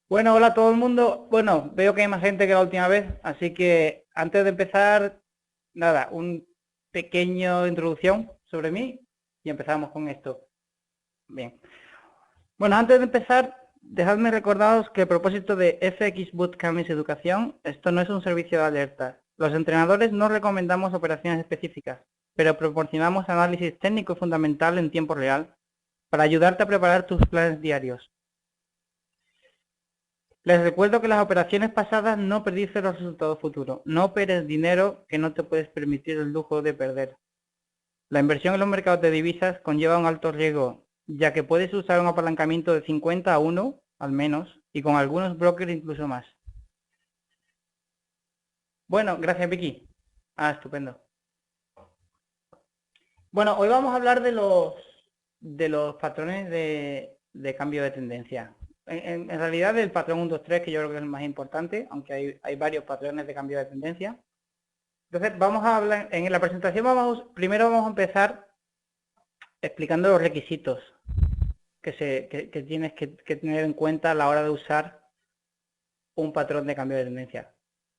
Bueno, hola a todo el mundo. Bueno, veo que hay más gente que la última vez, así que antes de empezar, nada, un pequeño introducción sobre mí y empezamos con esto. Bien. Bueno, antes de empezar, dejadme recordaros que el propósito de FX Bootcamp es educación. Esto no es un servicio de alerta. Los entrenadores no recomendamos operaciones específicas, pero proporcionamos análisis técnico fundamental en tiempo real para ayudarte a preparar tus planes diarios. Les recuerdo que las operaciones pasadas no predicen los resultados futuros. No operes dinero que no te puedes permitir el lujo de perder. La inversión en los mercados de divisas conlleva un alto riesgo, ya que puedes usar un apalancamiento de 50 a 1, al menos, y con algunos brokers incluso más. Bueno, gracias Vicky. Estupendo. Bueno, hoy vamos a hablar de los patrones de cambio de tendencia. En realidad del patrón 1, 2, 3, que yo creo que es el más importante, aunque hay varios patrones de cambio de tendencia. Entonces, vamos a hablar, en la presentación primero vamos a empezar explicando los requisitos que tienes que tener en cuenta a la hora de usar un patrón de cambio de tendencia.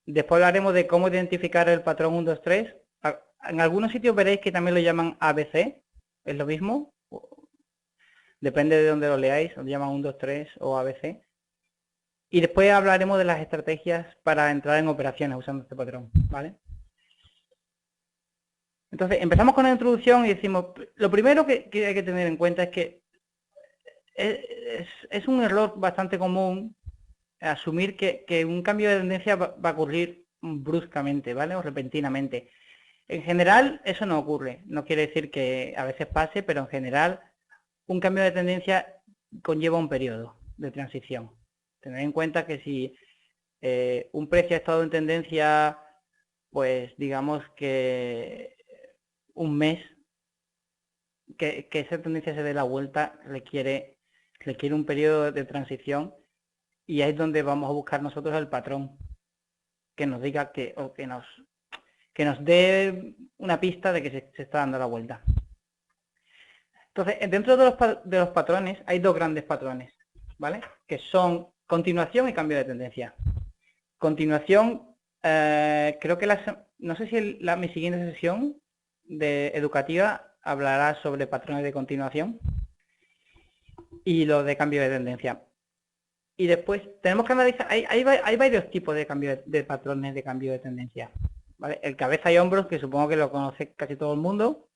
Después hablaremos de cómo identificar el patrón 1, 2, 3. En algunos sitios veréis que también lo llaman ABC, es lo mismo, depende de dónde lo leáis, lo llaman 1, 2, 3 o ABC. Y después hablaremos de las estrategias para entrar en operaciones usando este patrón, ¿vale? Entonces, empezamos con la introducción y decimos, lo primero que hay que tener en cuenta es que es un error bastante común asumir que un cambio de tendencia va a ocurrir bruscamente, ¿vale? O repentinamente. En general, eso no ocurre. No quiere decir que a veces pase, pero en general, un cambio de tendencia conlleva un periodo de transición. Tener en cuenta que si un precio ha estado en tendencia, pues digamos que un mes, que esa tendencia se dé la vuelta requiere un periodo de transición y ahí es donde vamos a buscar nosotros el patrón que nos diga que nos dé una pista de que se está dando la vuelta. Entonces, dentro de los patrones hay dos grandes patrones, ¿vale? Que son continuación y cambio de tendencia. Continuación, creo que no sé si mi siguiente sesión de educativa hablará sobre patrones de continuación y lo de cambio de tendencia. Y después tenemos que analizar, hay varios tipos de patrones de cambio de tendencia. ¿Vale? El cabeza y hombros, que supongo que lo conoce casi todo el mundo.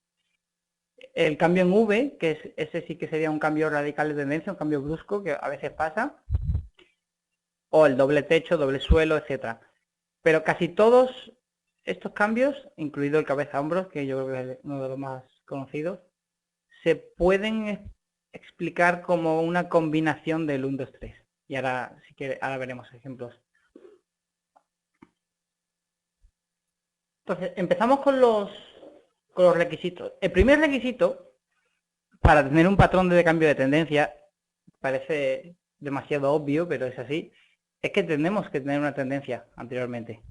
El cambio en V, que ese sí que sería un cambio radical de tendencia, un cambio brusco, que a veces pasa. O el doble techo, doble suelo, etcétera. Pero casi todos estos cambios, incluido el cabeza-hombros, que yo creo que es uno de los más conocidos, se pueden explicar como una combinación del 1, 2, 3. Y ahora, si quiere, ahora veremos ejemplos. Entonces, empezamos con los requisitos. El primer requisito para tener un patrón de cambio de tendencia, parece demasiado obvio, pero es así, es que tenemos que tener una tendencia anteriormente.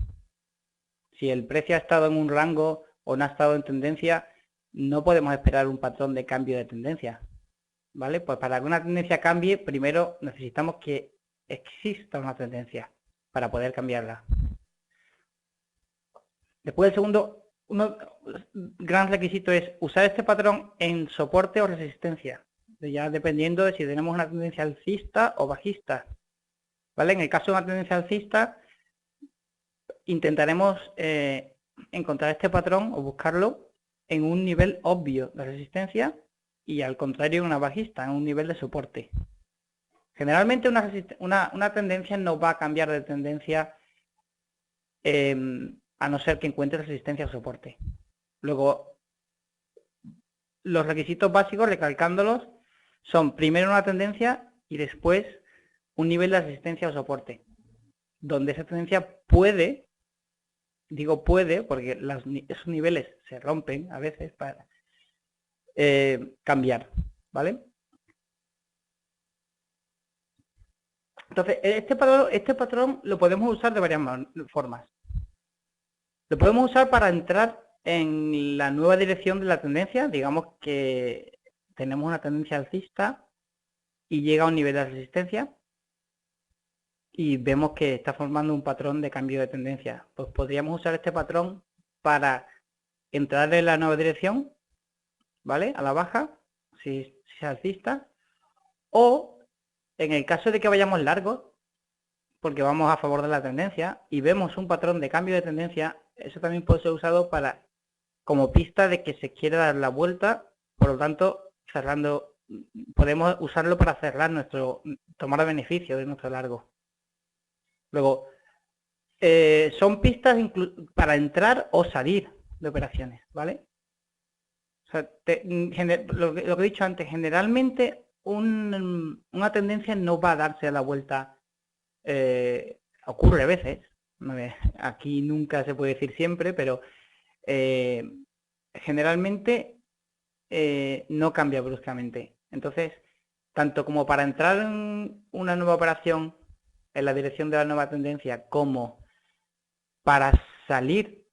Si el precio ha estado en un rango o no ha estado en tendencia, no podemos esperar un patrón de cambio de tendencia. ¿Vale? Pues para que una tendencia cambie, primero necesitamos que exista una tendencia para poder cambiarla. Después el segundo, gran requisito es usar este patrón en soporte o resistencia, ya dependiendo de si tenemos una tendencia alcista o bajista. ¿Vale? En el caso de una tendencia alcista, intentaremos encontrar este patrón o buscarlo en un nivel obvio de resistencia y al contrario en una bajista, en un nivel de soporte. Generalmente una tendencia no va a cambiar de tendencia a no ser que encuentre resistencia o soporte. Luego, los requisitos básicos, recalcándolos, son primero una tendencia y después un nivel de resistencia o soporte, donde esa tendencia puede, digo puede, porque esos niveles se rompen a veces para cambiar, ¿vale? Entonces, este patrón lo podemos usar de varias formas. Lo podemos usar para entrar en la nueva dirección de la tendencia. Digamos que tenemos una tendencia alcista y llega a un nivel de resistencia. y vemos que está formando un patrón de cambio de tendencia. Pues podríamos usar este patrón para entrar en la nueva dirección, ¿vale? A la baja, si es alcista, o en el caso de que vayamos largos, porque vamos a favor de la tendencia y vemos un patrón de cambio de tendencia, eso también puede ser usado para como pista de que se quiere dar la vuelta, por lo tanto, cerrando, podemos usarlo para cerrar tomar beneficio de nuestro largo. Luego, son pistas para entrar o salir de operaciones, ¿vale? O sea, lo que he dicho antes, generalmente una tendencia no va a darse a la vuelta, ocurre a veces, aquí nunca se puede decir siempre, pero generalmente no cambia bruscamente. Entonces, tanto como para entrar en una nueva operación en la dirección de la nueva tendencia, como para salir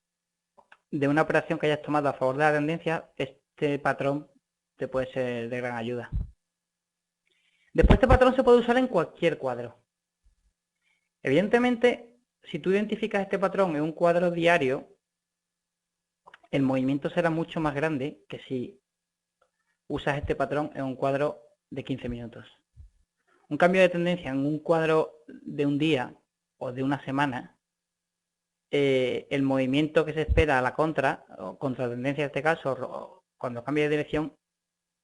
de una operación que hayas tomado a favor de la tendencia, este patrón te puede ser de gran ayuda. Después este patrón se puede usar en cualquier cuadro. Evidentemente, si tú identificas este patrón en un cuadro diario, el movimiento será mucho más grande que si usas este patrón en un cuadro de 15 minutos. Un cambio de tendencia en un cuadro de un día o de una semana, el movimiento que se espera a la contra, o contra tendencia en este caso, cuando cambia de dirección,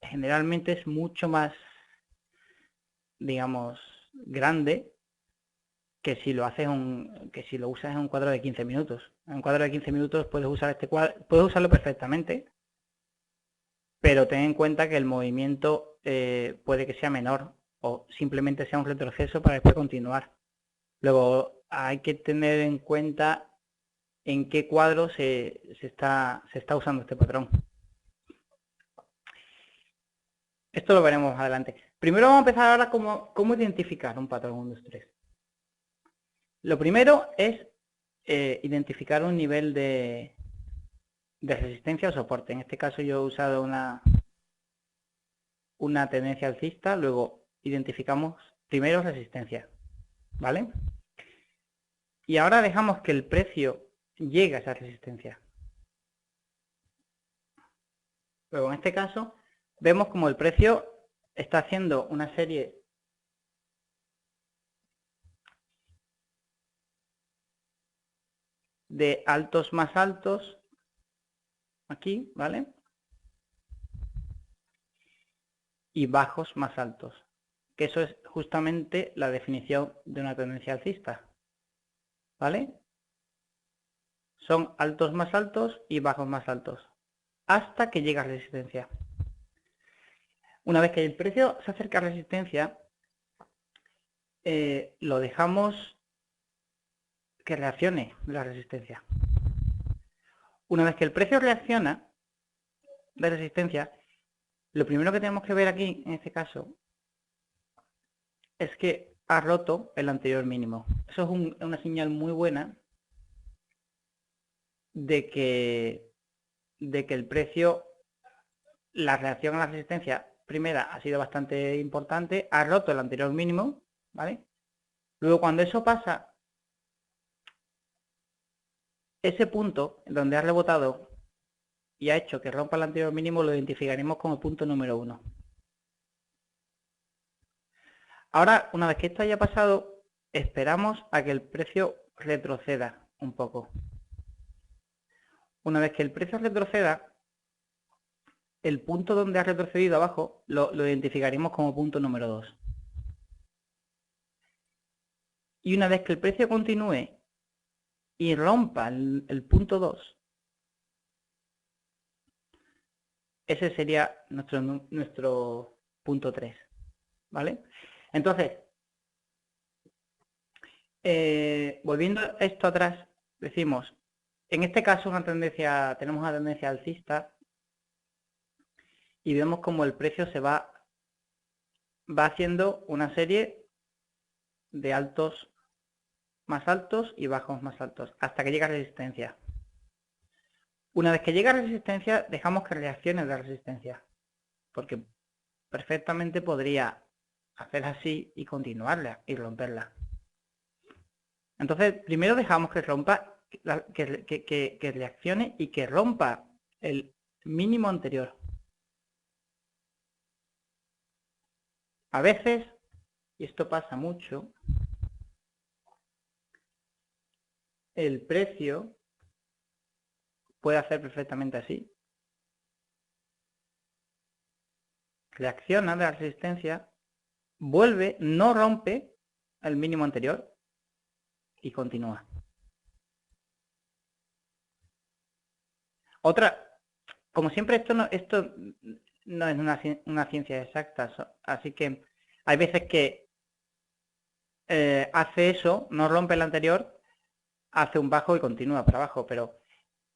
generalmente es mucho más, digamos, grande que si lo haces que si lo usas en un cuadro de 15 minutos. En un cuadro de 15 minutos puedes usar este cuadro, puedes usarlo perfectamente, pero ten en cuenta que el movimiento puede que sea menor o simplemente sea un retroceso para después continuar. Luego hay que tener en cuenta en qué cuadro se está usando este patrón. Esto lo veremos más adelante. Primero vamos a empezar ahora cómo identificar un patrón 1, 2, 3. Lo primero es identificar un nivel de resistencia o soporte. En este caso yo he usado una tendencia alcista, luego identificamos primero resistencia, ¿vale? Y ahora dejamos que el precio llegue a esa resistencia. Luego en este caso vemos como el precio está haciendo una serie de altos más altos aquí, ¿vale? Y bajos más altos, que eso es justamente la definición de una tendencia alcista, ¿vale? Son altos más altos y bajos más altos, hasta que llega a resistencia. Una vez que el precio se acerca a resistencia, lo dejamos que reaccione la resistencia. Una vez que el precio reacciona de resistencia, lo primero que tenemos que ver aquí, en este caso, es que ha roto el anterior mínimo. Eso es una señal muy buena de que el precio, la reacción a la resistencia primera ha sido bastante importante, ha roto el anterior mínimo, ¿vale? Luego cuando eso pasa, ese punto donde ha rebotado y ha hecho que rompa el anterior mínimo lo identificaremos como punto número 1. Ahora, una vez que esto haya pasado, esperamos a que el precio retroceda un poco. Una vez que el precio retroceda, el punto donde ha retrocedido abajo lo identificaremos como punto número 2. Y una vez que el precio continúe y rompa el punto 2, ese sería nuestro punto 3, ¿vale? Entonces, volviendo esto atrás, decimos, en este caso tenemos una tendencia alcista y vemos como el precio se va haciendo una serie de altos más altos y bajos más altos, hasta que llega a resistencia. Una vez que llega a resistencia, dejamos que reaccione la resistencia, porque perfectamente podría hacer así y continuarla y romperla. Entonces, primero dejamos que rompa, que reaccione y que rompa el mínimo anterior. A veces, y esto pasa mucho, el precio puede hacer perfectamente así. Reacciona de la resistencia, vuelve, no rompe el mínimo anterior y continúa. Otra, como siempre esto no es una ciencia exacta, así que hay veces que hace eso, no rompe el anterior, hace un bajo y continúa para abajo, pero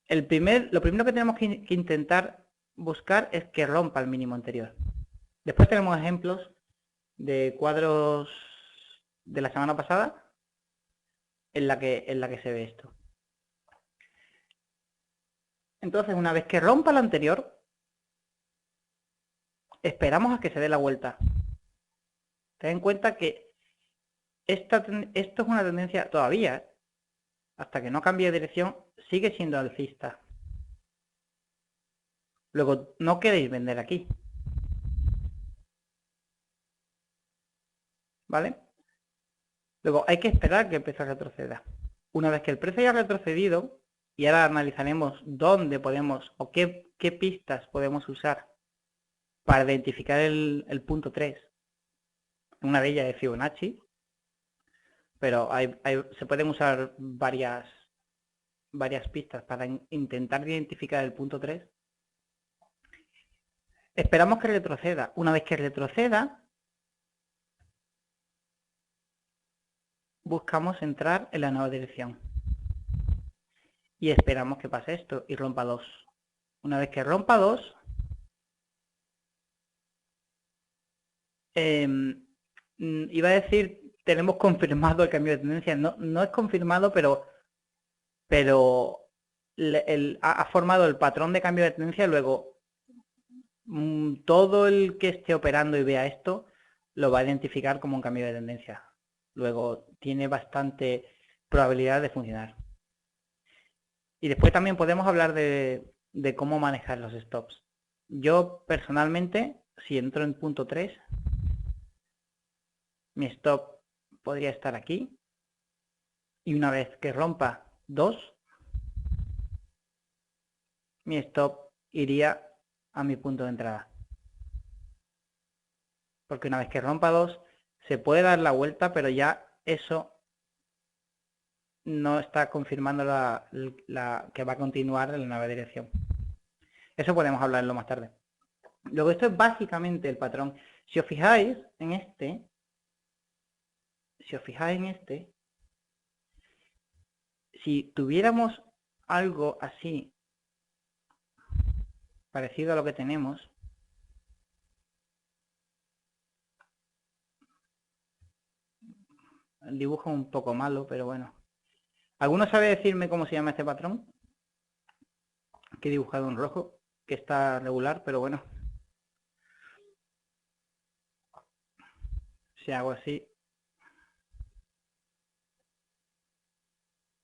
lo primero que tenemos que intentar buscar es que rompa el mínimo anterior. Después tenemos ejemplos de cuadros de la semana pasada en la que se ve esto. Entonces, una vez que rompa el anterior, esperamos a que se dé la vuelta. Ten en cuenta que esto es una tendencia todavía, hasta que no cambie de dirección, sigue siendo alcista. Luego, no queréis vender aquí. ¿Vale? Luego, hay que esperar que el precio retroceda. Una vez que el precio haya retrocedido, y ahora analizaremos dónde podemos o qué pistas podemos usar para identificar el punto 3. Una de ellas es Fibonacci, pero se pueden usar varias pistas para intentar identificar el punto 3. Esperamos que retroceda. Una vez que retroceda, buscamos entrar en la nueva dirección. Y esperamos que pase esto y rompa 2. Una vez que rompa 2, iba a decir, tenemos confirmado el cambio de tendencia. No es confirmado, pero ha formado el patrón de cambio de tendencia. Luego, todo el que esté operando y vea esto, lo va a identificar como un cambio de tendencia. Luego, tiene bastante probabilidad de funcionar. Y después también podemos hablar de cómo manejar los stops. Yo, personalmente, si entro en punto 3, mi stop podría estar aquí. Y una vez que rompa 2, mi stop iría a mi punto de entrada. Porque una vez que rompa 2, se puede dar la vuelta, pero ya eso no está confirmando que va a continuar en la nueva dirección. Eso podemos hablarlo más tarde. Luego, esto es básicamente el patrón. Si os fijáis en este, si tuviéramos algo así, parecido a lo que tenemos, el dibujo es un poco malo, pero bueno. ¿Alguno sabe decirme cómo se llama este patrón? Que he dibujado en rojo, que está regular, pero bueno. Si hago así.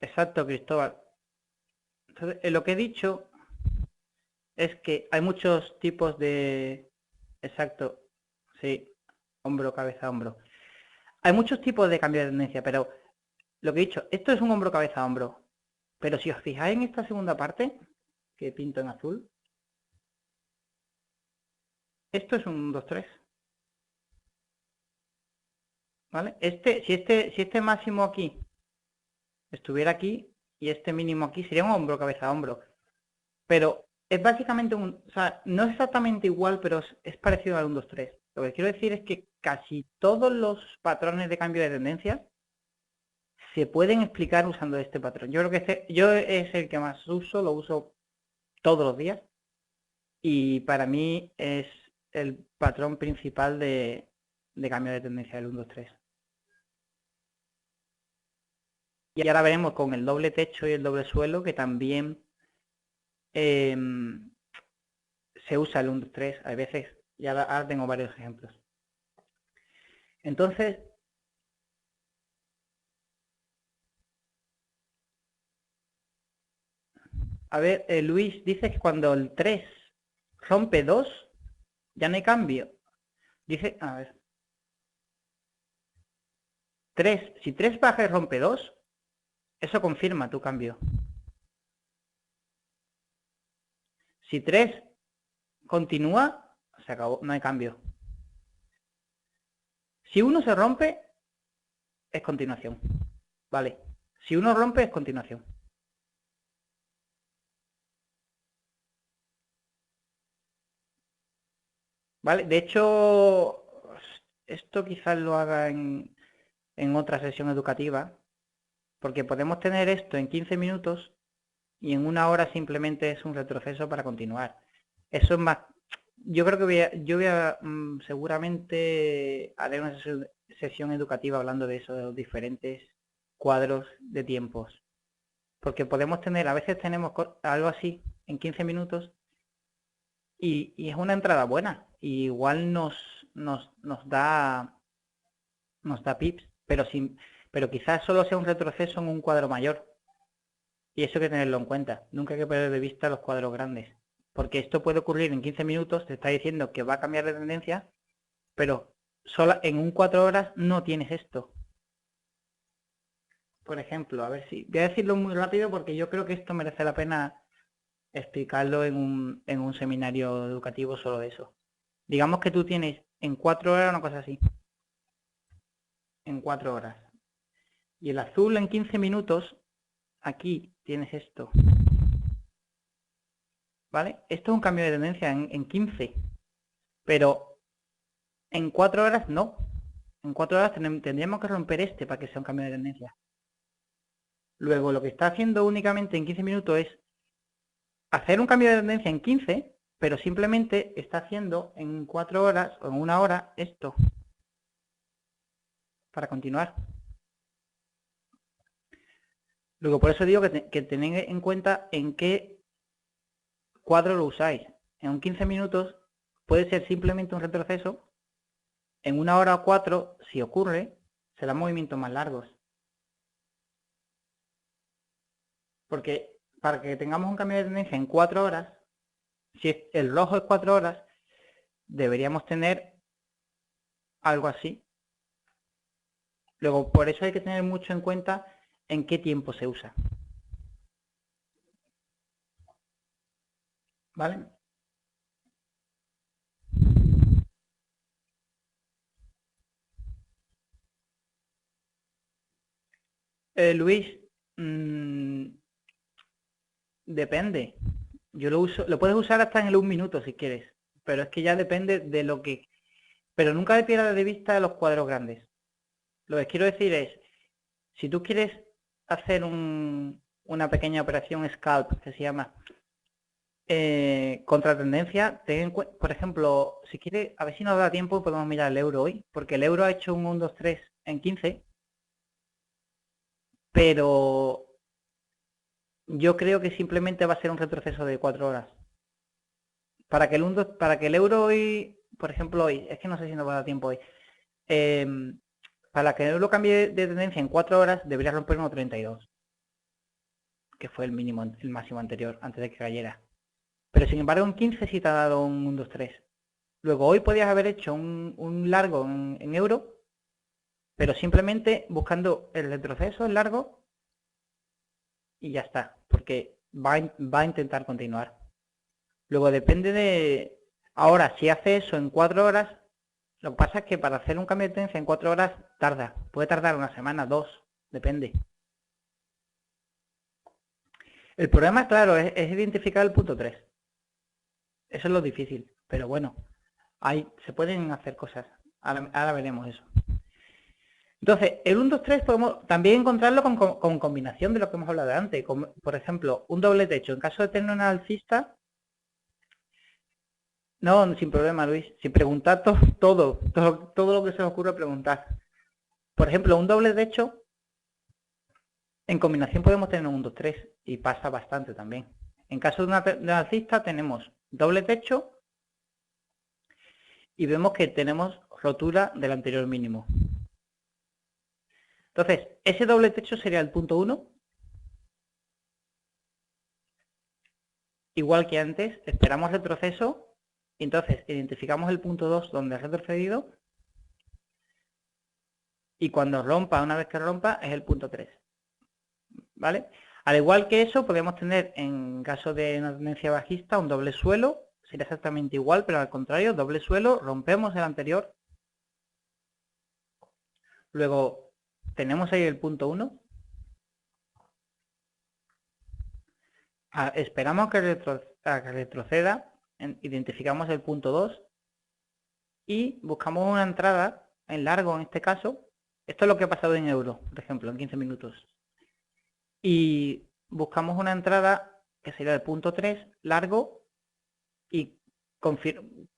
Exacto, Cristóbal. Entonces, lo que he dicho es que hay muchos tipos de... Exacto, sí, hombro, cabeza, hombro. Hay muchos tipos de cambio de tendencia, pero lo que he dicho, esto es un hombro, cabeza, hombro. Pero si os fijáis en esta segunda parte, que pinto en azul, esto es un 2, 3. ¿Vale? Si este máximo aquí estuviera aquí y este mínimo aquí, sería un hombro, cabeza, hombro. Pero es básicamente o sea, no es exactamente igual, pero es parecido al 1, 2, 3. Lo que quiero decir es que casi todos los patrones de cambio de tendencia se pueden explicar usando este patrón. Yo creo que yo es el que más uso, lo uso todos los días. Y para mí es el patrón principal de cambio de tendencia del 1, 2, 3. Y ahora veremos con el doble techo y el doble suelo que también se usa el 1, 2, 3 a veces. Y ahora tengo varios ejemplos. Entonces, A ver, Luis dice que cuando el 3 rompe 2, ya no hay cambio. Dice, a ver. 3, si 3 baja y rompe 2, eso confirma tu cambio. Si 3 continúa, se acabó, no hay cambio. Si 1 se rompe, es continuación. Vale. Si 1 rompe, es continuación. Vale. De hecho, esto quizás lo haga en otra sesión educativa, porque podemos tener esto en 15 minutos y en 1 hora simplemente es un retroceso para continuar. Eso es más. Yo creo que seguramente haré una sesión educativa hablando de eso, de los diferentes cuadros de tiempos. Porque podemos tener, a veces tenemos algo así en 15 minutos y es una entrada buena. Y igual nos da pips, pero quizás solo sea un retroceso en un cuadro mayor. Y eso hay que tenerlo en cuenta. Nunca hay que perder de vista los cuadros grandes. Porque esto puede ocurrir en 15 minutos, te está diciendo que va a cambiar de tendencia, pero solo en un 4 horas no tienes esto. Por ejemplo, a ver si... Voy a decirlo muy rápido porque yo creo que esto merece la pena explicarlo en un seminario educativo solo de eso. Digamos que tú tienes en 4 horas una cosa así. En 4 horas. Y el azul en 15 minutos, aquí tienes esto. ¿Vale? Esto es un cambio de tendencia en 15. Pero en 4 horas no. En 4 horas tendríamos que romper este para que sea un cambio de tendencia. Luego lo que está haciendo únicamente en 15 minutos es hacer un cambio de tendencia en 15, pero simplemente está haciendo en 4 horas o en 1 hora esto. Para continuar. Luego por eso digo que tenéis en cuenta en qué cuadro lo usáis. En un 15 minutos puede ser simplemente un retroceso. En 1 hora o 4, si ocurre, serán movimientos más largos. Porque para que tengamos un cambio de tendencia en 4 horas, si el rojo es 4 horas, deberíamos tener algo así. Luego, por eso hay que tener mucho en cuenta en qué tiempo se usa. ¿Vale? Luis, depende. Yo lo uso, lo puedes usar hasta en el 1 minuto si quieres, pero es que ya depende de lo que... Pero nunca te pierdas de vista los cuadros grandes. Lo que quiero decir es, si tú quieres hacer una pequeña operación scalp que se llama contra tendencia, por ejemplo, si quieres, a ver si nos da tiempo, podemos mirar el euro hoy, porque el euro ha hecho un 1, 2, 3 en 15, pero yo creo que simplemente va a ser un retroceso de 4 horas. Para que el euro hoy, por ejemplo hoy, es que no sé si nos va a dar tiempo hoy, para que el euro cambie de tendencia en 4 horas debería romper 1,32, que fue el mínimo, el máximo anterior, antes de que cayera. Pero sin embargo en 15 sí te ha dado un 1, 2, 3. Luego hoy podías haber hecho un largo en euro, pero simplemente buscando el retroceso, el largo, y ya está, porque va a intentar continuar. Luego depende de... Ahora, si hace eso en 4 horas, lo que pasa es que para hacer un cambio de tendencia en 4 horas tarda. Puede tardar una semana, 2, depende. El problema, claro, es identificar el punto 3. Eso es lo difícil, pero bueno, se pueden hacer cosas. Ahora veremos eso. Entonces, el 1, 2, 3 podemos también encontrarlo con combinación de lo que hemos hablado antes. Por ejemplo, un doble techo. En caso de tener una alcista, no, sin problema, Luis. Sin preguntar todo lo que se os ocurra preguntar. Por ejemplo, un doble techo, en combinación podemos tener un 1, 2, 3 y pasa bastante también. En caso de una alcista tenemos doble techo y vemos que tenemos rotura del anterior mínimo. Entonces, ese doble techo sería el punto 1. igual que antes, esperamos retroceso, y entonces identificamos el punto 2 donde ha retrocedido, y cuando rompa, una vez que rompa, es el punto 3. ¿Vale? Al igual que eso, podemos tener, en caso de una tendencia bajista, un doble suelo, sería exactamente igual, pero al contrario, doble suelo, rompemos el anterior, luego tenemos ahí el punto 1, esperamos a que retroceda, identificamos el punto 2 y buscamos una entrada en largo en este caso. Esto es lo que ha pasado en euro, por ejemplo, en 15 minutos. Y buscamos una entrada que sería el punto 3 largo y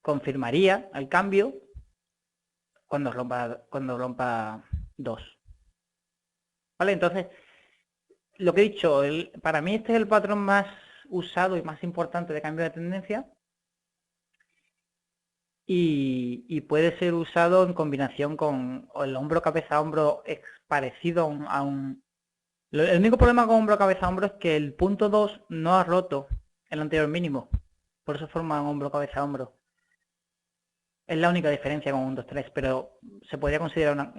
confirmaría el cambio cuando rompa 2. ¿Vale? Entonces, lo que he dicho, para mí este es el patrón más usado y más importante de cambio de tendencia. Y puede ser usado en combinación con el hombro cabeza hombro parecido a un... El único problema con hombro cabeza hombro es que el punto 2 no ha roto el anterior mínimo, por eso forma un hombro cabeza hombro. Es la única diferencia con un 2-3, pero se podría considerar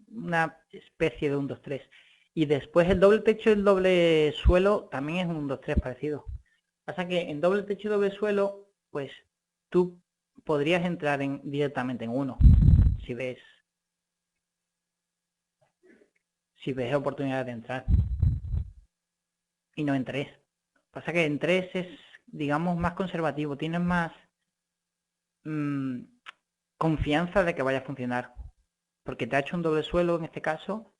una especie de un 2-3. Y después el doble techo y el doble suelo también es un 2-3 parecido. Pasa que en doble techo y doble suelo, pues tú podrías entrar directamente en uno, si ves oportunidad de entrar. Y no en 3. Pasa que en 3 es, digamos, más conservativo, tienes más confianza de que vaya a funcionar. Porque te ha hecho un doble suelo en este caso,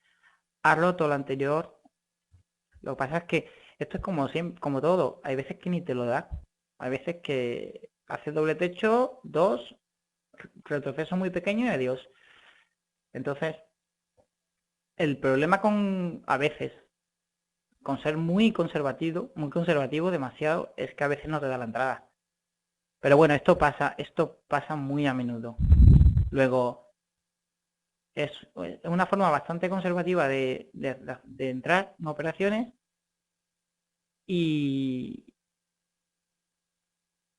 ha roto el anterior. Lo que pasa es que esto es como todo, hay veces que ni te lo da. Hay veces que hace doble techo, 2, retroceso muy pequeño y adiós. Entonces, el problema a veces, con ser muy conservativo demasiado, es que a veces no te da la entrada. Pero bueno, esto pasa muy a menudo. Luego, es una forma bastante conservativa de entrar en operaciones y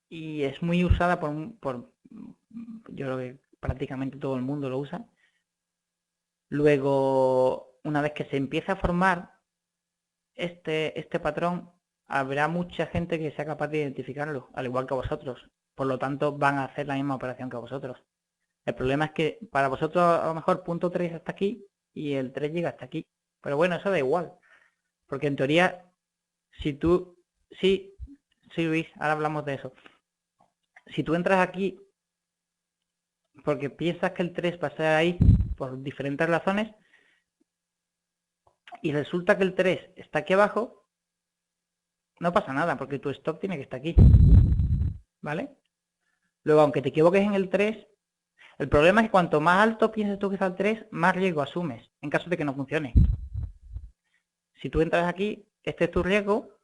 es muy usada yo creo que prácticamente todo el mundo lo usa. Luego, una vez que se empieza a formar este patrón, habrá mucha gente que sea capaz de identificarlo, al igual que vosotros. Por lo tanto, van a hacer la misma operación que vosotros. El problema es que para vosotros a lo mejor punto 3 hasta aquí y el 3 llega hasta aquí. Pero bueno, eso da igual. Porque en teoría, si tú... Sí, Luis, ahora hablamos de eso. Si tú entras aquí porque piensas que el 3 va a ser ahí por diferentes razones y resulta que el 3 está aquí abajo, no pasa nada porque tu stop tiene que estar aquí. ¿Vale? Luego, aunque te equivoques en el 3, el problema es que cuanto más alto pienses tú que está el 3, más riesgo asumes en caso de que no funcione. Si tú entras aquí, este es tu riesgo.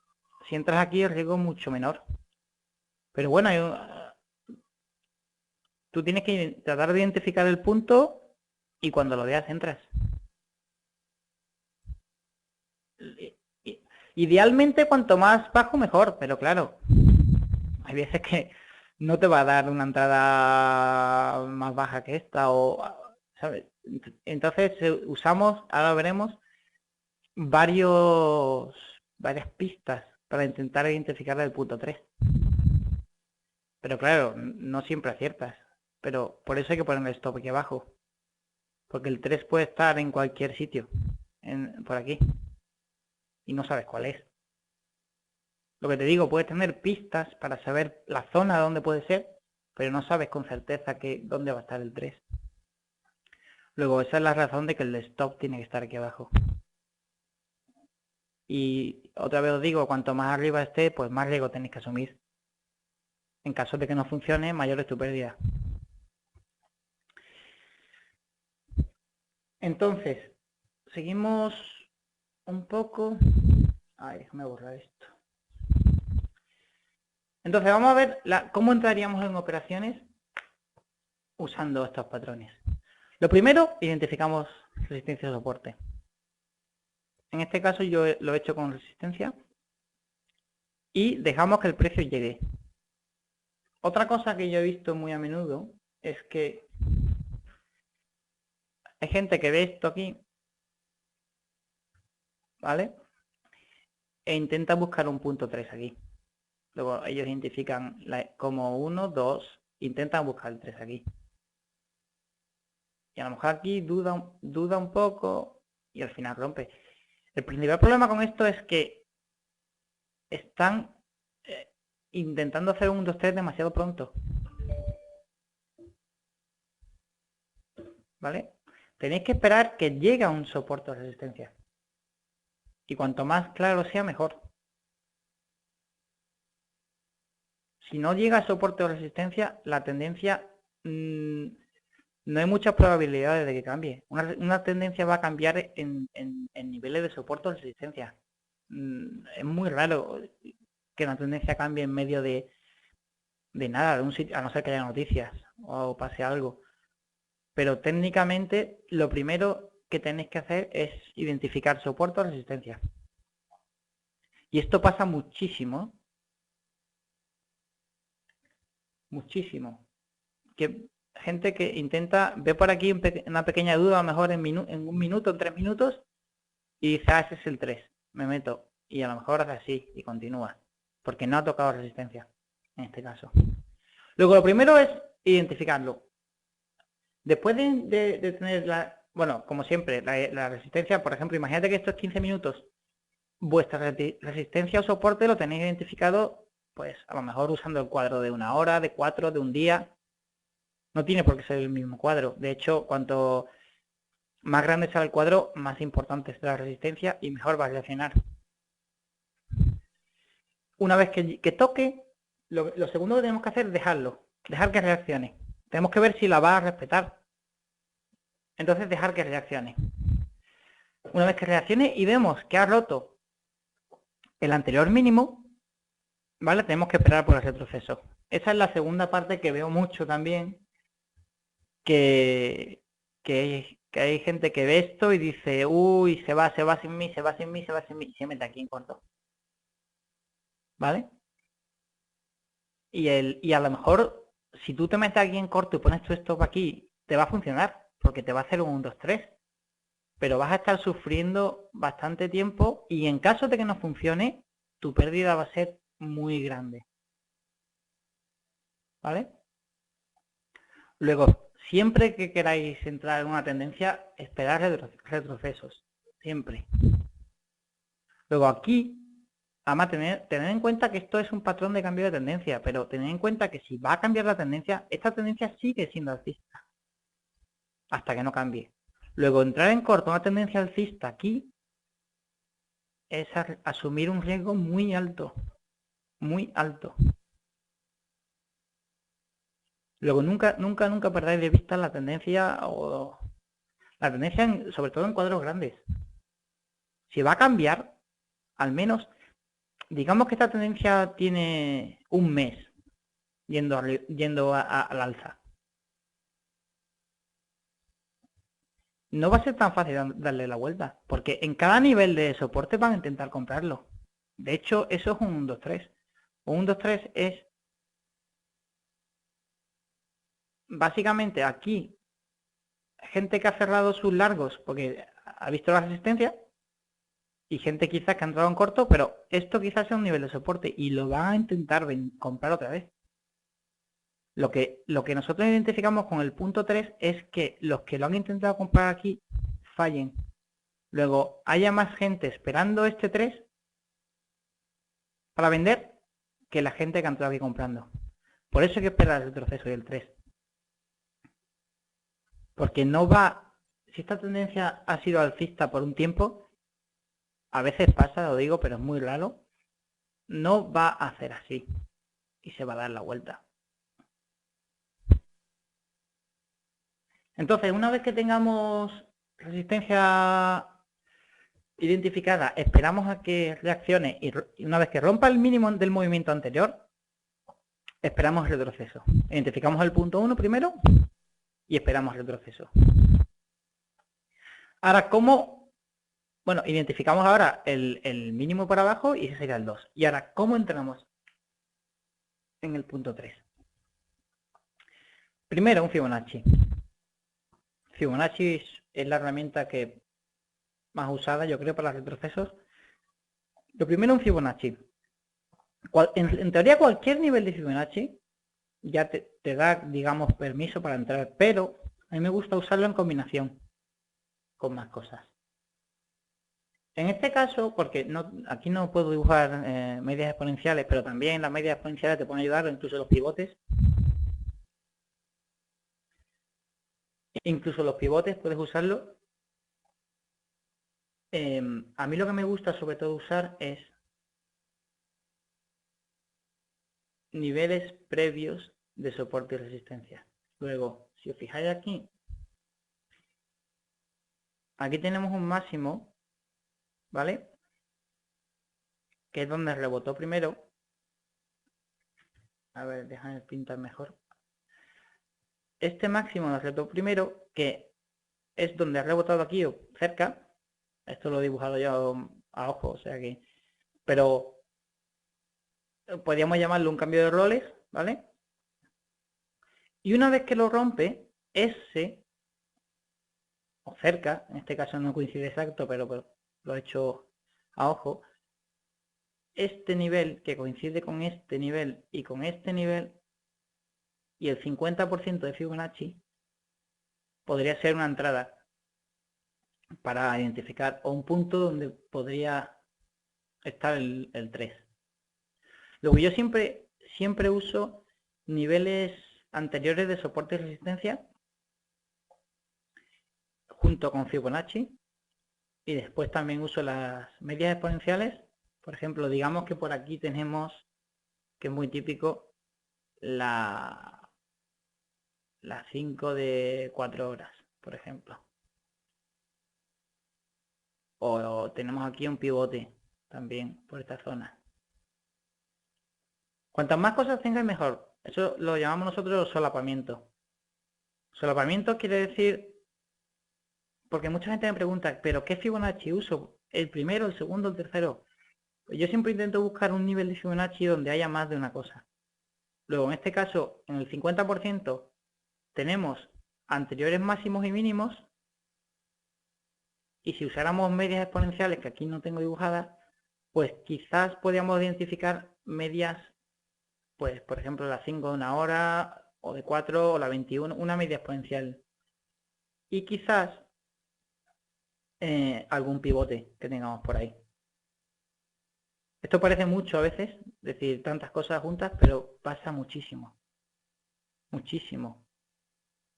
Si entras aquí, el riesgo es mucho menor. Pero bueno, tú tienes que tratar de identificar el punto y cuando lo veas entras. Idealmente cuanto más bajo mejor, pero claro, hay veces que no te va a dar una entrada más baja que esta ¿sabes? Entonces usamos, ahora veremos, varias pistas para intentar identificar el punto 3. Pero claro, no siempre aciertas. Pero por eso hay que poner el stop aquí abajo. Porque el 3 puede estar en cualquier sitio. Por aquí. Y no sabes cuál es. Lo que te digo, puedes tener pistas para saber la zona donde puede ser. Pero no sabes con certeza dónde va a estar el 3. Luego, esa es la razón de que el stop tiene que estar aquí abajo. Y otra vez os digo, cuanto más arriba esté, pues más riesgo tenéis que asumir. En caso de que no funcione, mayor es tu pérdida. Entonces, seguimos un poco. Ay, déjame borrar esto. Entonces, vamos a ver cómo entraríamos en operaciones usando estos patrones. Lo primero, identificamos resistencia y soporte. En este caso yo lo he hecho con resistencia. y dejamos que el precio llegue. Otra cosa que yo he visto muy a menudo es que hay gente que ve esto aquí, ¿vale? E intenta buscar un punto 3 aquí. Luego ellos identifican como 1, 2, intentan buscar el 3 aquí. Y a lo mejor aquí duda un poco y al final rompe. El principal problema con esto es que están intentando hacer un 2, 3 demasiado pronto. ¿Vale? Tenéis que esperar que llegue a un soporte o resistencia. Y cuanto más claro sea, mejor. Si no llega a soporte o resistencia, la tendencia no hay muchas probabilidades de que cambie. Una tendencia va a cambiar en niveles de soporte o resistencia. Es muy raro que una tendencia cambie en medio de nada, de un sitio, a no ser que haya noticias o pase algo. Pero técnicamente lo primero que tenéis que hacer es identificar soporte o resistencia. Y esto pasa muchísimo. Muchísimo. Que gente que intenta, ve por aquí una pequeña duda, a lo mejor en un minuto, en 3 minutos, y dice, ese es el 3, me meto. Y a lo mejor hace así y continúa, porque no ha tocado resistencia, en este caso. Luego, lo primero es identificarlo. Después de tener bueno, como siempre, la resistencia, por ejemplo, imagínate que estos 15 minutos, vuestra resistencia o soporte lo tenéis identificado, pues a lo mejor usando el cuadro de 1 hora, de 4, de un día. No tiene por qué ser el mismo cuadro. De hecho, cuanto más grande sea el cuadro, más importante será la resistencia y mejor va a reaccionar. Una vez que toque, lo segundo que tenemos que hacer es dejarlo. Dejar que reaccione. Tenemos que ver si la va a respetar. Entonces dejar que reaccione. Una vez que reaccione y vemos que ha roto el anterior mínimo, ¿vale? Tenemos que esperar por el retroceso. Esa es la segunda parte que veo mucho también. Que hay gente que ve esto y dice, uy, se va sin mí, se va sin mí, y se mete aquí en corto. ¿Vale? Y a lo mejor, si tú te metes aquí en corto y pones tu stop aquí, te va a funcionar, porque te va a hacer un 1, 2, 3. Pero vas a estar sufriendo bastante tiempo y en caso de que no funcione, tu pérdida va a ser muy grande. ¿Vale? Luego, siempre que queráis entrar en una tendencia, esperad retrocesos. Siempre. Luego aquí, además tener en cuenta que esto es un patrón de cambio de tendencia, pero tener en cuenta que si va a cambiar la tendencia, esta tendencia sigue siendo alcista. Hasta que no cambie. Luego, entrar en corto una tendencia alcista aquí es asumir un riesgo muy alto. Muy alto. Luego, nunca perdáis de vista la tendencia sobre todo en cuadros grandes. Si va a cambiar, al menos, digamos que esta tendencia tiene un mes yendo al alza. No va a ser tan fácil darle la vuelta, porque en cada nivel de soporte van a intentar comprarlo. De hecho, eso es un 1, 2, 3. Un 1, 2, 3 es básicamente aquí gente que ha cerrado sus largos porque ha visto la resistencia y gente quizás que ha entrado en corto, pero esto quizás sea un nivel de soporte y lo van a intentar comprar otra vez. Lo que nosotros identificamos con el punto 3 es que los que lo han intentado comprar aquí fallen. Luego haya más gente esperando este 3 para vender que la gente que ha entrado aquí comprando. Por eso hay que esperar el retroceso del 3. Porque no va, si esta tendencia ha sido alcista por un tiempo, a veces pasa, lo digo, pero es muy raro, no va a hacer así y se va a dar la vuelta. Entonces, una vez que tengamos resistencia identificada, esperamos a que reaccione y una vez que rompa el mínimo del movimiento anterior, esperamos el retroceso. Identificamos el punto 1 primero y esperamos el retroceso. Ahora, ¿cómo Bueno, identificamos ahora el mínimo para abajo y ese sería el 2. Y ahora, ¿cómo entramos en el punto 3? Primero, un Fibonacci. Fibonacci es la herramienta que más usada, yo creo, para retrocesos. Lo primero, un Fibonacci. En teoría, cualquier nivel de Fibonacci ya te da, digamos, permiso para entrar, pero a mí me gusta usarlo en combinación con más cosas. En este caso, porque aquí no puedo dibujar medias exponenciales, pero también las medias exponenciales te pueden ayudar, incluso los pivotes. Incluso los pivotes puedes usarlo. A mí lo que me gusta sobre todo usar es niveles previos de soporte y resistencia. Luego, si os fijáis aquí tenemos un máximo, ¿vale? Que es donde rebotó primero. A ver, déjame pintar mejor. Este máximo donde rebotó primero, que es donde ha rebotado aquí o cerca. Esto lo he dibujado yo a ojo, o sea que... Pero podríamos llamarlo un cambio de roles, ¿vale? Y una vez que lo rompe, ese, o cerca, en este caso no coincide exacto, pero lo he hecho a ojo, este nivel que coincide con este nivel y con este nivel, y el 50% de Fibonacci, podría ser una entrada para identificar o un punto donde podría estar el 3. Luego yo siempre uso niveles anteriores de soporte y resistencia junto con Fibonacci, y después también uso las medias exponenciales. Por ejemplo, digamos que por aquí tenemos, que es muy típico, la 5 de 4 horas, por ejemplo. O tenemos aquí un pivote también por esta zona. Cuantas más cosas tengáis, mejor. Eso lo llamamos nosotros solapamiento. Solapamiento quiere decir, porque mucha gente me pregunta, ¿pero qué Fibonacci uso? ¿El primero, el segundo, el tercero? Pues yo siempre intento buscar un nivel de Fibonacci donde haya más de una cosa. Luego, en este caso, en el 50% tenemos anteriores máximos y mínimos. Y si usáramos medias exponenciales, que aquí no tengo dibujadas, pues quizás podríamos identificar medias, pues por ejemplo la 5 de una hora, o de 4, o la 21, una media exponencial. Y quizás algún pivote que tengamos por ahí. Esto parece mucho a veces, decir tantas cosas juntas, pero pasa muchísimo. Muchísimo.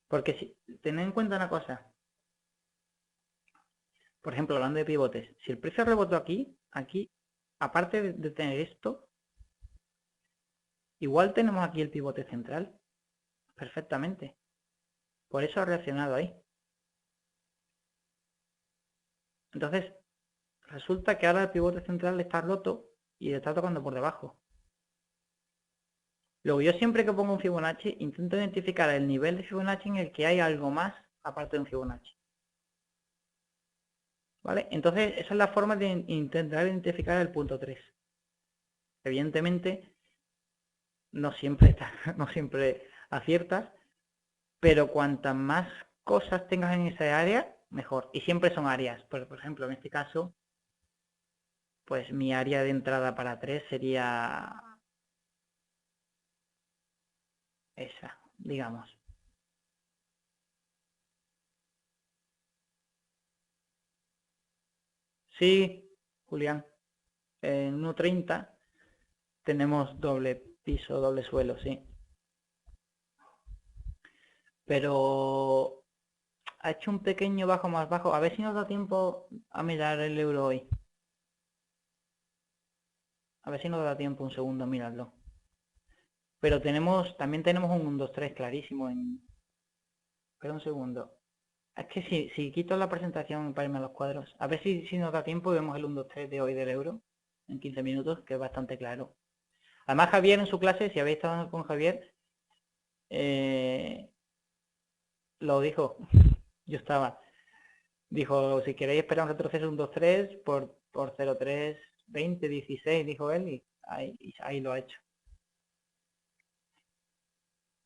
Porque si, tened en cuenta una cosa. Por ejemplo, hablando de pivotes, si el precio rebotó aquí, aparte de tener esto, igual tenemos aquí el pivote central. Perfectamente. Por eso ha reaccionado ahí. Entonces, resulta que ahora el pivote central está roto y le está tocando por debajo. Luego, yo siempre que pongo un Fibonacci, intento identificar el nivel de Fibonacci en el que hay algo más aparte de un Fibonacci. ¿Vale? Entonces, esa es la forma de intentar identificar el punto 3. Evidentemente, no siempre, no siempre aciertas, pero cuantas más cosas tengas en esa área, mejor. Y siempre son áreas. Por ejemplo, en este caso, pues mi área de entrada para 3 sería esa, digamos. Sí, Julián, en 1.30 tenemos doble piso, doble suelo, sí. Pero ha hecho un pequeño bajo más bajo. A ver si nos da tiempo a mirar el euro hoy. A ver si nos da tiempo un segundo a mirarlo. Pero también tenemos un 1, 2, 3 clarísimo en... Espera un segundo. Es que si quito la presentación para irme a los cuadros, a ver si nos da tiempo y vemos el 1, 2, 3 de hoy del euro en 15 minutos, que es bastante claro. Además, Javier en su clase, si habéis estado con Javier, lo dijo, yo estaba. Dijo, si queréis esperar un retroceso un 2-3 por 0,320, 16, dijo él, y ahí lo ha hecho.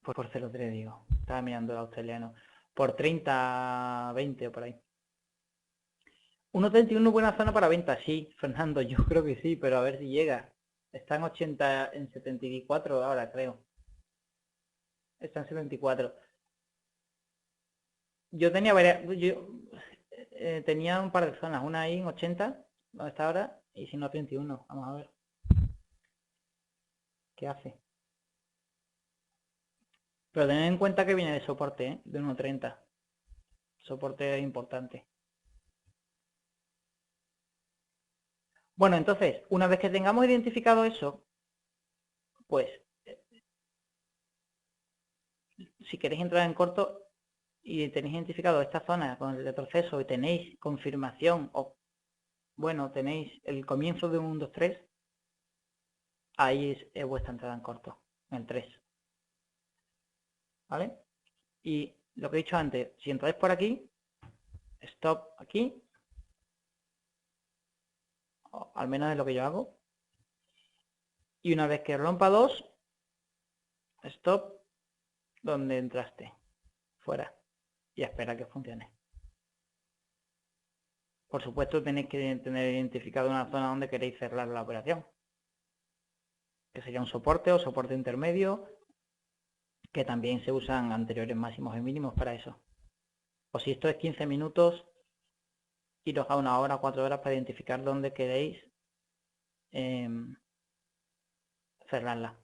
Pues por 0,3 digo, estaba mirando el australiano. Por 30, 20 o por ahí. 1,31 buena zona para venta, sí, Fernando, yo creo que sí, pero a ver si llega. Está en 80, en 74 ahora, creo. Está en 74. Yo tenía varias, tenía un par de zonas, una ahí en 80, donde está ahora, y si no 31, vamos a ver qué hace. Pero tened en cuenta que viene de soporte, ¿eh? De 1,30. Soporte importante. Bueno, entonces, una vez que tengamos identificado eso, pues, si queréis entrar en corto y tenéis identificado esta zona con el retroceso y tenéis confirmación o, bueno, tenéis el comienzo de un 2-3, ahí es vuestra entrada en corto, en el 3. ¿Vale? Y lo que he dicho antes, si entráis por aquí, stop aquí, o al menos es lo que yo hago, y una vez que rompa 2, stop donde entraste, fuera, y espera que funcione. Por supuesto tenéis que tener identificado una zona donde queréis cerrar la operación, que sería un soporte o soporte intermedio, que también se usan anteriores máximos y mínimos para eso. O si esto es 15 minutos, iros a 1 hora, 4 horas para identificar dónde queréis cerrarla.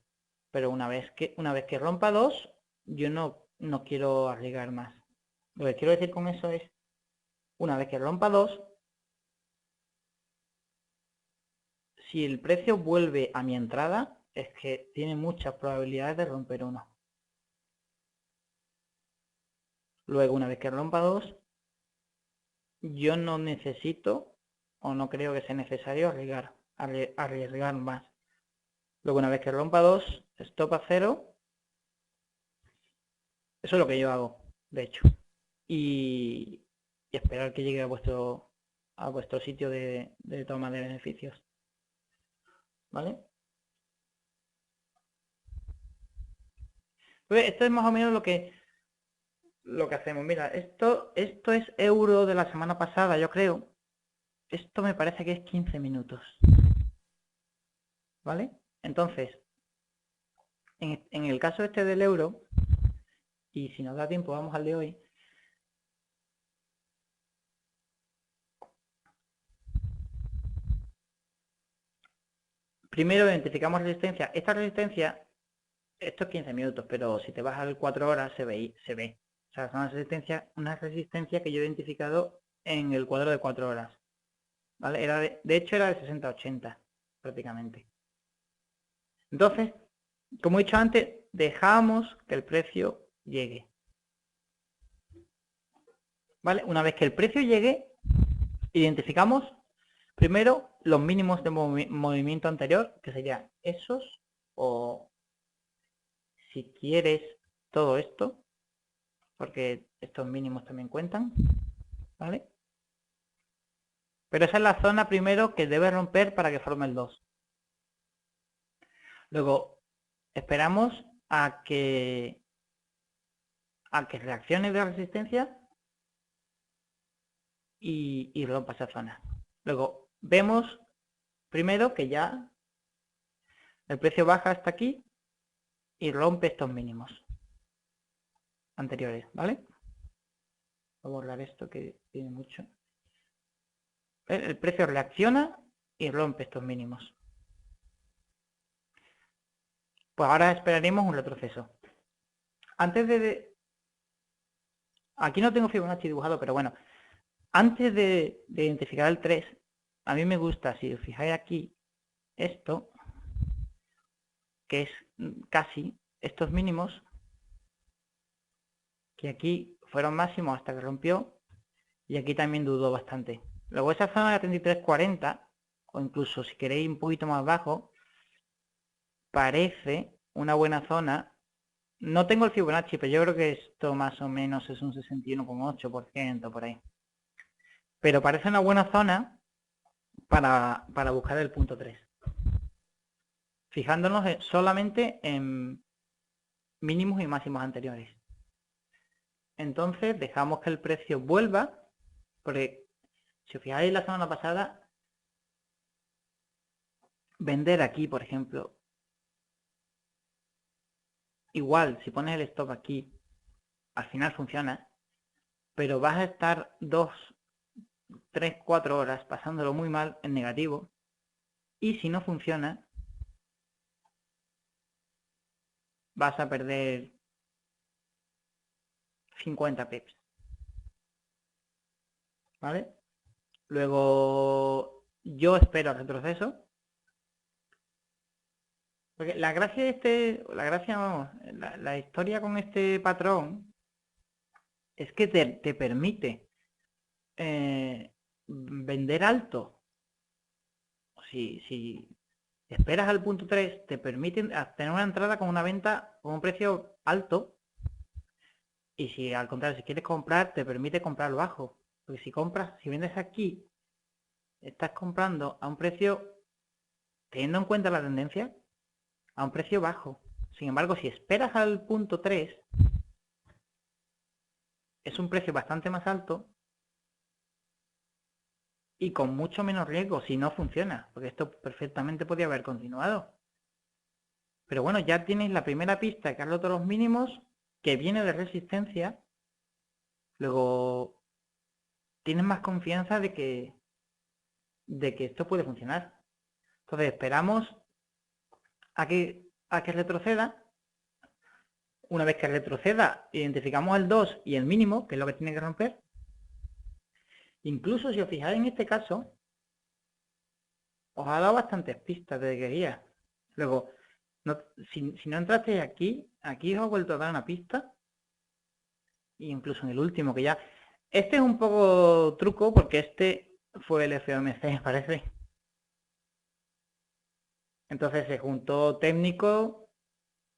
Pero una vez que rompa 2, yo no quiero arriesgar más. Lo que quiero decir con eso es, una vez que rompa 2, si el precio vuelve a mi entrada, es que tiene muchas probabilidades de romper 1. Luego, una vez que rompa 2, yo no necesito o no creo que sea necesario arriesgar más. Luego, una vez que rompa 2, stop a 0. Eso es lo que yo hago, de hecho. Y esperar que llegue a vuestro sitio de toma de beneficios. ¿Vale? Pues esto es más o menos lo que hacemos. Mira, esto es euro de la semana pasada, yo creo. Esto me parece que es 15 minutos. ¿Vale? Entonces, en el caso este del euro, y si nos da tiempo vamos al de hoy. Primero identificamos resistencia. Esta resistencia, esto es 15 minutos, pero si te vas al 4 horas se ve. O sea, es una resistencia que yo he identificado en el cuadro de 4 horas. ¿Vale? De hecho era de 60 a 80 prácticamente. Entonces, como he dicho antes, dejamos que el precio llegue. ¿Vale? Una vez que el precio llegue, identificamos primero los mínimos de movimiento anterior, que serían esos, o si quieres todo esto, porque estos mínimos también cuentan, ¿vale? Pero esa es la zona primero que debe romper para que forme el 2. Luego, esperamos a que reaccione de resistencia y rompa esa zona. Luego, vemos primero que ya el precio baja hasta aquí y rompe estos mínimos anteriores, ¿vale? Voy a borrar esto que tiene mucho. El precio reacciona y rompe estos mínimos. Pues ahora esperaremos un retroceso. Antes aquí no tengo Fibonacci dibujado, pero bueno, antes de identificar el 3, a mí me gusta, si os fijáis aquí, esto, que es casi estos mínimos, que aquí fueron máximos hasta que rompió, y aquí también dudó bastante. Luego esa zona de 33.40, o incluso si queréis un poquito más bajo, parece una buena zona. No tengo el Fibonacci, pero yo creo que esto más o menos es un 61,8% por ahí. pero parece una buena zona para buscar el punto 3. Fijándonos solamente en mínimos y máximos anteriores. Entonces dejamos que el precio vuelva, porque si os fijáis la semana pasada, vender aquí, por ejemplo, igual, si pones el stop aquí, al final funciona, pero vas a estar 2, 3, 4 horas pasándolo muy mal en negativo, y si no funciona, vas a perder 50 pips. ¿Vale? Luego yo espero el retroceso. Porque la gracia vamos, la historia con este patrón es que te permite vender alto. Si esperas al punto 3, te permite tener una entrada con una venta con un precio alto. Y si al contrario, si quieres comprar, te permite comprar bajo. Porque si vendes aquí, estás comprando a un precio, teniendo en cuenta la tendencia, a un precio bajo. Sin embargo, si esperas al punto 3, es un precio bastante más alto y con mucho menos riesgo si no funciona, porque esto perfectamente podría haber continuado. Pero bueno, ya tienes la primera pista que has roto los mínimos, que viene de resistencia. Luego tienes más confianza de que esto puede funcionar. Entonces esperamos a que retroceda. Una vez que retroceda, identificamos el 2 y el mínimo, que es lo que tiene que romper. Incluso si os fijáis en este caso, os ha dado bastantes pistas de que guía. Luego, si no entraste aquí os ha vuelto a dar una pista. E incluso en el último, que ya... Este es un poco truco, porque este fue el FOMC, me parece. Entonces se juntó técnico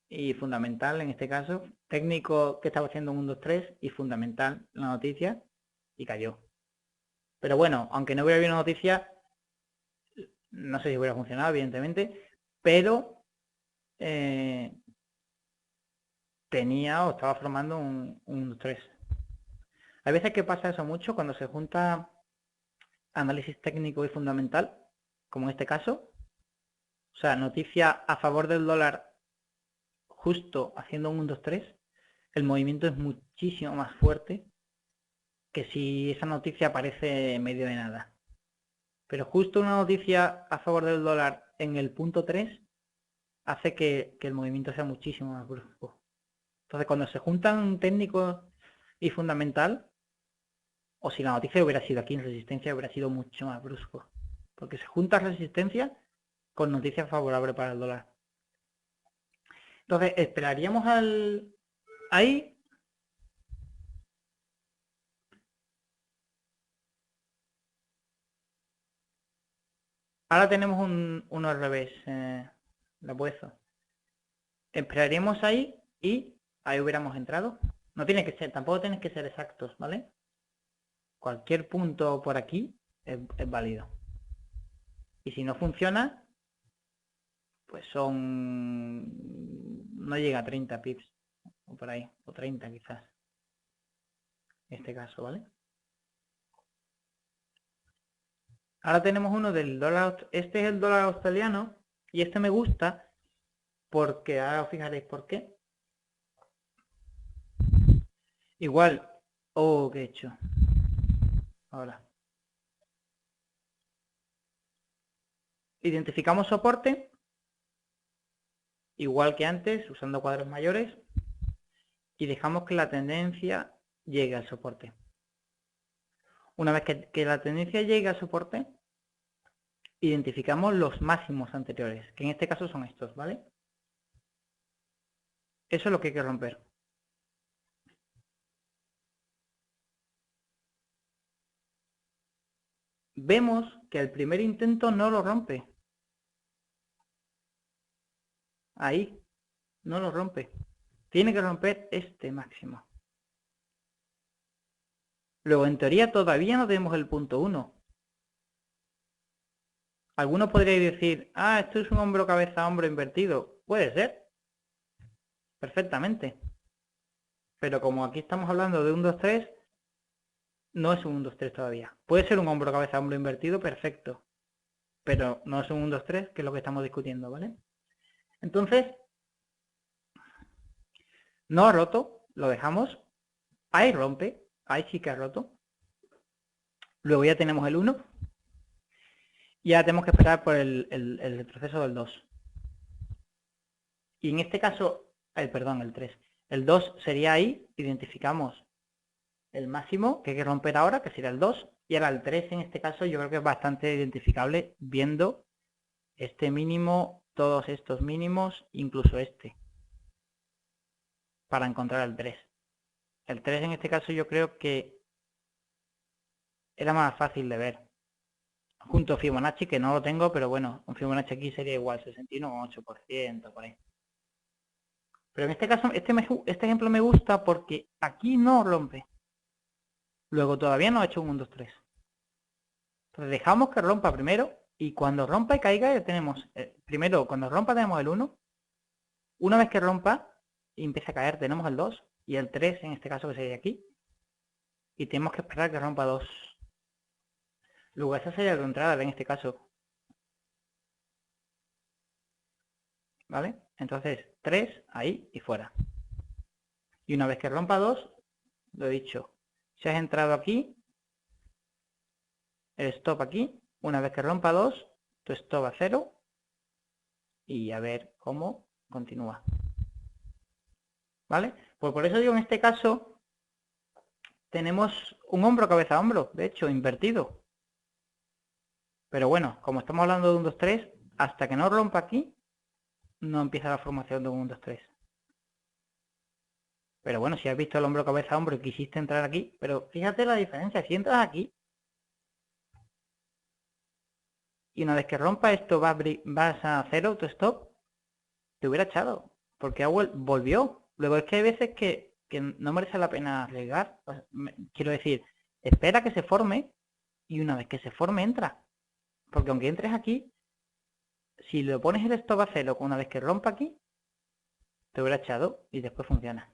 y fundamental en este caso. Técnico que estaba haciendo un 1, 2, 3 y fundamental la noticia, y cayó. Pero bueno, aunque no hubiera habido noticia, no sé si hubiera funcionado, evidentemente, pero tenía o estaba formando un 3. Hay veces que pasa eso mucho cuando se junta análisis técnico y fundamental, como en este caso. O sea, noticia a favor del dólar justo haciendo un 1, 2, 3. El movimiento es muchísimo más fuerte que si esa noticia aparece en medio de nada. Pero justo una noticia a favor del dólar en el punto 3 hace que el movimiento sea muchísimo más brusco. Entonces, cuando se juntan técnico y fundamental, o si la noticia hubiera sido aquí en resistencia, hubiera sido mucho más brusco. Porque se junta resistencia con noticias favorables para el dólar. Entonces, esperaríamos ahí. Ahora tenemos uno al revés, lo opuesto. Esperaríamos ahí y ahí hubiéramos entrado. No tiene que ser, tampoco tienes que ser exactos, ¿vale? Cualquier punto por aquí es válido. Y si no funciona, pues no llega a 30 pips, o por ahí, o 30 quizás, en este caso, ¿vale? Ahora tenemos uno del dólar, este es el dólar australiano, y este me gusta porque, ahora os fijaréis por qué. Igual, ¿qué he hecho? Ahora. Identificamos soporte, igual que antes, usando cuadros mayores, y dejamos que la tendencia llegue al soporte. Una vez que la tendencia llegue al soporte, identificamos los máximos anteriores, que en este caso son estos, ¿vale? Eso es lo que hay que romper. Vemos que el primer intento no lo rompe. Ahí, no lo rompe. Tiene que romper este máximo. Luego, en teoría, todavía no tenemos el punto 1. Algunos podríais decir, ah, esto es un hombro, cabeza, hombro invertido. Puede ser, perfectamente. Pero como aquí estamos hablando de un 2-3, no es un 1-2-3 todavía. Puede ser un hombro, cabeza, hombro invertido, perfecto. Pero no es un 1-2-3, que es lo que estamos discutiendo, ¿vale? Entonces, no ha roto, lo dejamos. Ahí rompe, ahí sí que ha roto. Luego ya tenemos el 1. Y ahora tenemos que esperar por el proceso del 2. Y en este caso, perdón, el 3. El 2 sería ahí, identificamos el máximo que hay que romper ahora, que sería el 2. Y ahora el 3 en este caso yo creo que es bastante identificable viendo este mínimo, todos estos mínimos, incluso este, para encontrar el 3. El 3 en este caso yo creo que era más fácil de ver. Junto a Fibonacci, que no lo tengo, pero bueno, un Fibonacci aquí sería igual, 61,8%, por ahí. Pero en este caso, este ejemplo me gusta porque aquí no rompe. Luego todavía no ha hecho un 1, 2, 3. Entonces dejamos que rompa primero y cuando rompa y caiga ya tenemos, primero cuando rompa tenemos el 1. Una vez que rompa y empieza a caer tenemos el 2 y el 3 en este caso que sería aquí. Y tenemos que esperar que rompa 2. Luego esa sería la entrada en este caso. ¿Vale? Entonces 3 ahí y fuera. Y una vez que rompa 2, lo he dicho, si has entrado aquí, el stop aquí, una vez que rompa 2, tu stop a 0 y a ver cómo continúa. ¿Vale? Pues por eso digo, en este caso tenemos un hombro, cabeza, hombro, de hecho, invertido. Pero bueno, como estamos hablando de un 2, 3, hasta que no rompa aquí, no empieza la formación de un 1, 2, 3. Pero bueno, si has visto el hombro, cabeza, hombro y quisiste entrar aquí, pero fíjate la diferencia, si entras aquí, y una vez que rompa esto vas a 0, tu stop, te hubiera echado, porque volvió. Luego es que hay veces que no merece la pena arriesgar. Quiero decir, espera que se forme y una vez que se forme entra. Porque aunque entres aquí, si lo pones el stop a 0 una vez que rompa aquí, te hubiera echado y después funciona.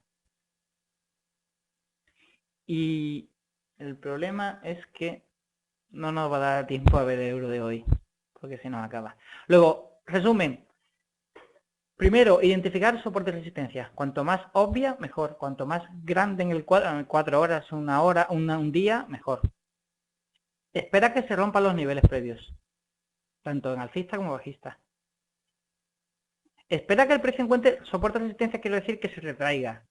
Y el problema es que no nos va a dar tiempo a ver el euro de hoy, porque se nos acaba. Luego, resumen. Primero, identificar soporte de resistencia. Cuanto más obvia, mejor. Cuanto más grande en el cuadro, en 4 horas, una hora, un día, mejor. Espera que se rompan los niveles previos, tanto en alcista como bajista. Espera que el precio encuentre soporte de resistencia, quiero decir que se retraiga,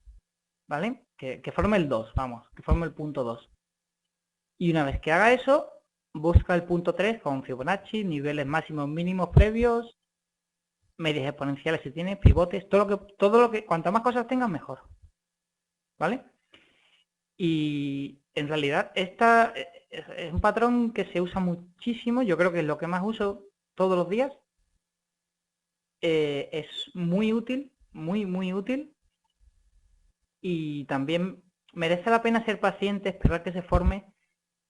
¿vale? Que forme el 2, vamos, que forme el punto 2. Y una vez que haga eso, busca el punto 3 con Fibonacci, niveles máximos mínimos previos, medias exponenciales si tiene, pivotes, todo lo que, cuanto más cosas tengas, mejor. ¿Vale? Y en realidad esta es un patrón que se usa muchísimo, yo creo que es lo que más uso todos los días. Es muy útil, muy útil. Y también merece la pena ser paciente, esperar que se forme,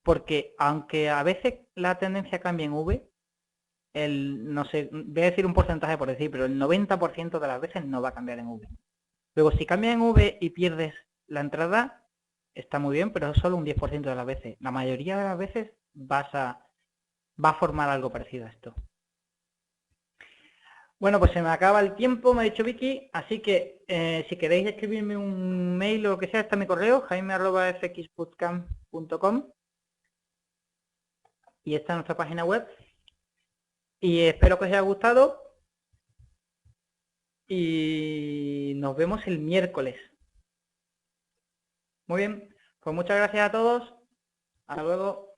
porque aunque a veces la tendencia cambie en V, no sé, voy a decir un porcentaje por decir, pero el 90% de las veces no va a cambiar en V. Luego, si cambia en V y pierdes la entrada, está muy bien, pero es solo un 10% de las veces. La mayoría de las veces va a formar algo parecido a esto. Bueno, pues se me acaba el tiempo, me ha dicho Vicky, así que si queréis escribirme un mail o lo que sea, está mi correo, jaime@fxbootcamp.com, y esta es nuestra página web. Y espero que os haya gustado y nos vemos el miércoles. Muy bien, pues muchas gracias a todos, hasta luego.